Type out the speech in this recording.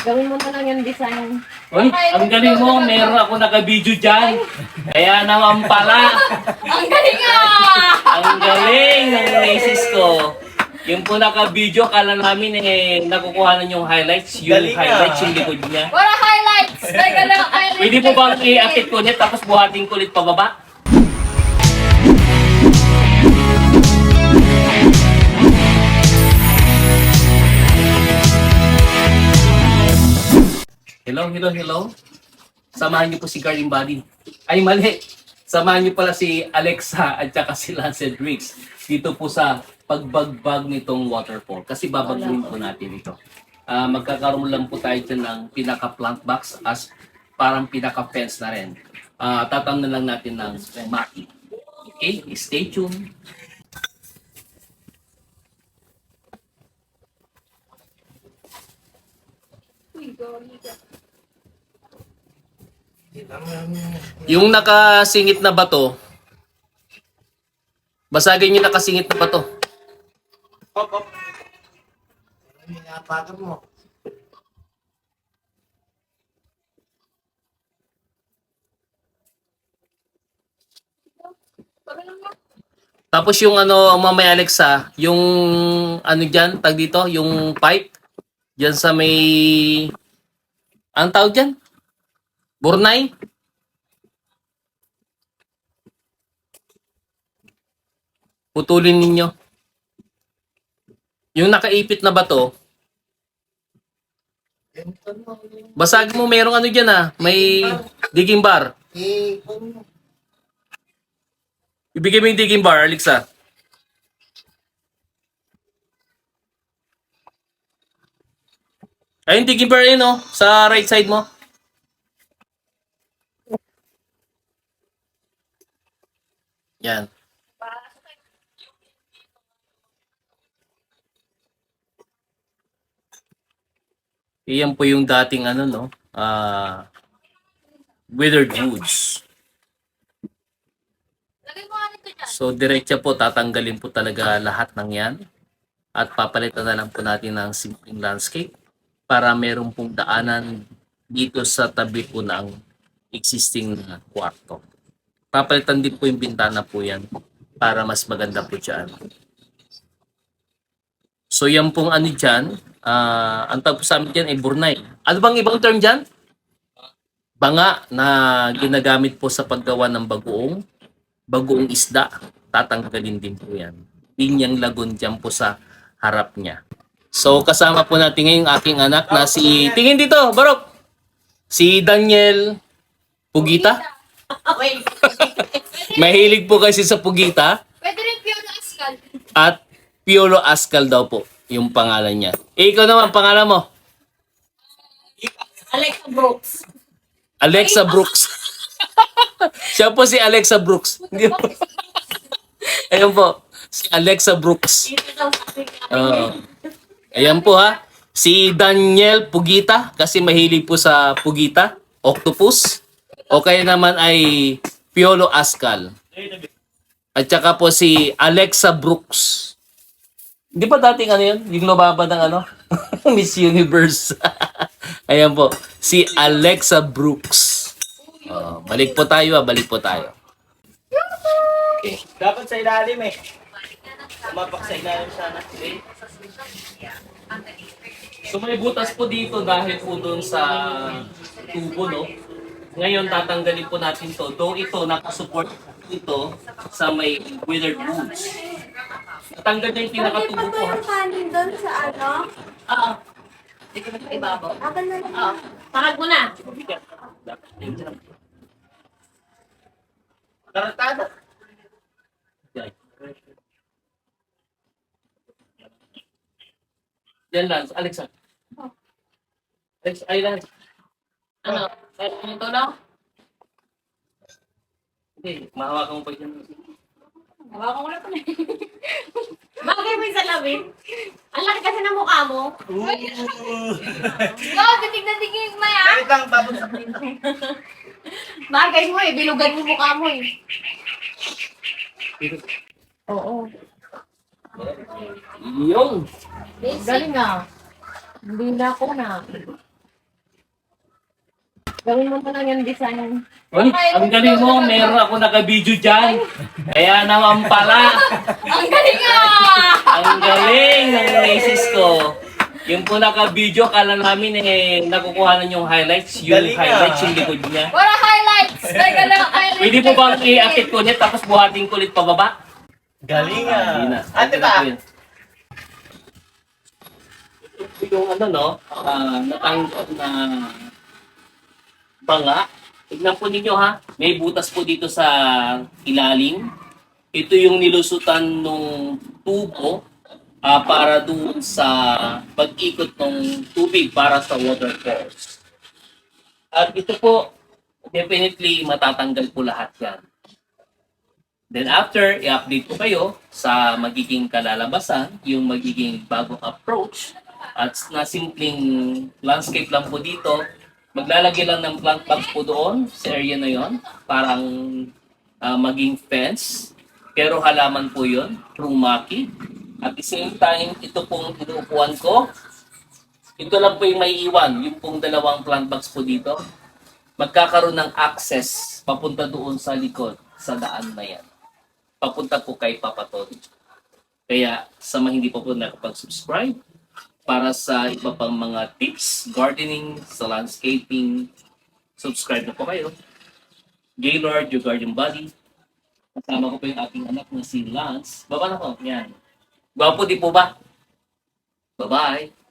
Gawin mo na lang yung design. Uy, ang galing mo. Meron ako naka-video dyan. Kaya naman pala. Ang galing nga! Ang galing ng misis ko. Yung po naka-video, kala namin nakukuha yung highlights. Yung Galing highlights, ah. yung likod niya. Wala highlights! Teka lang, highlights. Pwede po bang i-akit ko ulit tapos buhatin ko ulit pababa? Hello. Samahan niyo po si Guardian Body. Ay, mali. Samahan niyo pala si Alexa at saka si Lance Driggs dito po sa pagbagbag nitong waterfall. Kasi babagin po natin ito. Magkakaroon lang po tayo dyan ng pinaka-plant box as parang pinaka-fence na rin. Tatam na lang natin ng maki. Okay? Stay tuned. Yung nakasingit na bato, basagin yung nakasingit na bato. Hop, hop. Pinapagat mo. Tapos yung ano, mamaya Alexa, yung ano dyan, tag dito, yung pipe, dyan sa may, ang tawag dyan? Burnay? Putulin ninyo. Yung nakaipit na bato, basagin mo, merong ano dyan may digging bar. Ibigay mo yung digging bar, Alexa. Ayun, digging bar yun, sa right side mo. Yan. Iyan po yung dating withered woods. So, diretsa po, tatanggalin po talaga lahat ng yan. At papalitan na lang po natin ng simpleng landscape para meron pong daanan dito sa tabi po ng existing na kwarto. Papalitan din po yung bintana po yan para mas maganda po dyan. So, yan pong ano dyan, ang tawag po sa amin dyan ay burnay. Ano bang ibang term dyan? Banga na ginagamit po sa paggawa ng bagoong isda, tatanggalin din po yan. Linyang lagon dyan po sa harap niya. So, kasama po natin ngayon aking anak na si, tingin dito, Barok! Si Daniel Pugita. Wait. Mahilig po kasi sa Pugita. Pwede rin Piolo Ascal. At Piolo Ascal daw po yung pangalan niya. Ikaw naman, pangalan mo? Alexa Brooks. Alexa Brooks. Siya po si Alexa Brooks. Hindi po. Ayan po, si Alexa Brooks. Ayan po si Daniel Pugita kasi mahilig po sa Pugita, octopus. O kaya naman ay Piolo Ascal. At saka po si Alexa Brooks. Hindi pa dating yun? Yung lumabad ng Miss Universe. Ayan po, si Alexa Brooks. Balik po tayo. Okay. Dapat sa ilalim eh. Tumapak sa ilalim sana. So may butas po dito dahil po doon sa tubo, no? Ngayon tatanggalin po natin to. Though ito, nakasupport ito sa may withered woods. Natanggal na yung pinakatubo ko. Yung kanin doon sa ano? Oo. Hindi ko na ibabaw. Akin na lang. Oo. Pakag mo na. Tarantado. Yan, Lance. Alexa. Ay, Lance. Ano? Pwede mo ito lang? Hindi, mahawakan mo pa dyan. Hawakan ko na ito. Bagay mo yung salamin. Ang laki kasi ng mukha mo. Go, titignan-tignan mo yan. Wait lang, babagsak. Bagay mo bilugan mo mukha mo Oo. Yung. Galing Hindi na ako na. Gawin mo na lang yung design. Uy, ang galing mo, meron ako naka-video dyan. Kaya naman pala, Ang galing ah! ang galing ng misis ko. Yung po naka-video, kala namin nakukuha yung highlights. Yung Galing highlights, ah. yung likod niya. Wala highlights! Teka lang, highlights. Pwede po bang i-akit ko ulit tapos buhatin ko ulit pababa? Galing Hindi na. ah. Ate ba? Ito yung ano no, natanggap na banga. Tignan po ninyo ha, may butas po dito sa ilalim. Ito yung nilusutan nung tubo para doon sa pag-ikot ng tubig para sa waterfalls. At ito po, definitely matatanggal po lahat yan. Then after, i-update ko kayo sa magiging kalalabasan, yung magiging bagong approach at na simpleng landscape lang po dito. Maglalagay lang ng plant box po doon sa area na yon, parang maging fence. Pero halaman po yon, through maki. At the same time, ito pong inuupuan ko. Ito lang po yung may iwan, yung pong dalawang plant box po dito. Magkakaroon ng access papunta doon sa likod, sa daan na yan. Papunta po kay Papa Tony. Kaya sa mga hindi pa po nakapag-subscribe, para sa iba pang mga tips, gardening, sa landscaping, subscribe na po kayo. Gaylord, your garden buddy. Kasama ko po yung aking anak na si Lance. Baba na po, yan. Gwapo di po ba? Bye-bye.